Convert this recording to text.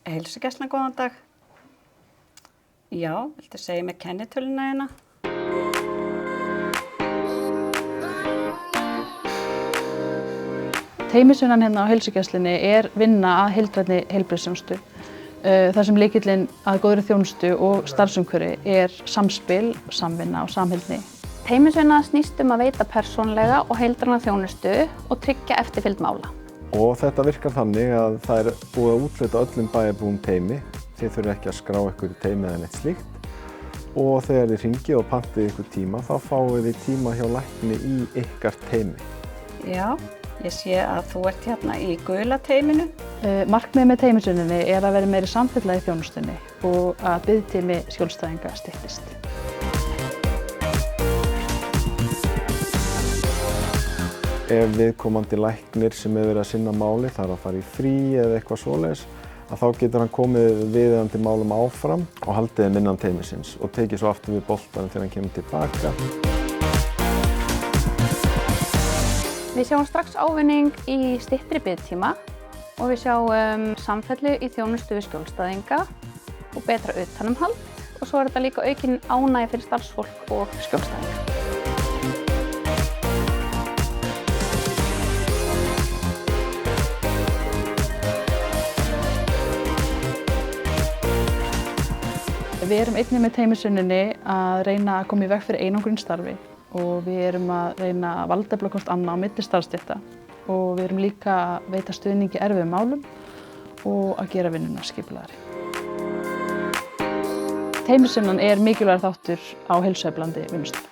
Heilsugæslan, góðan dag. Já, viltu segja mér kennitöluna hérna? Teymisvinnan hérna á heilsugæslunni er vinna að heildrænni heilbrigðisþjónustu. Þar sem lykillinn að góðri þjónustu og starfsumhverfi er samspil, samvinna og samheldni. Teymisvinna snýst að veita persónulega og heildræna þjónustu og tryggja eftirfylgd mála. Og þetta virkar þannig að það er búið að úthluta öllum bæjarbúum teymi. Þið þurfið ekki að skrá ykkur í teymi eða neitt slíkt. Og þegar þið hringið og pantið ykkur tíma, þá fáið þið tíma hjá lækni í ykkar teymi. Já, ég sé að þú ert hérna í gula teyminu. Markmiðið með teymisvinninni er að vera meiri samfélag í þjónustunni og að biðtími skjólstæðinga styttist. Ef viðkomandi læknir sem hefur verið að sinna máli þarf að fara í frí eða eitthvað svoleiðis, að þá getur hann komið viðeigandi málum áfram og haldið þeim innan teymisins og tekið svo aftur við boltanum þegar hann kemur tilbaka. Við sjáum strax ávinning í styttri biðtíma og við sjáum samfellu í þjónustu við skjólstæðinga og betra utanumhald og svo er þetta líka aukin ánægja fyrir starfsfólk og skjólstæðinga. Við erum einnig með teymisvinninni að reyna að koma í veg fyrir einangrunarstarfi og við erum að reyna að valdefla hvort annað á milli starfsstétta og við erum líka að veita stuðning í erfiðum málum og að gera vinnuna skipulagðari. Teymisvinnan er mikilvægur þáttur á heilsueflandi vinnustað.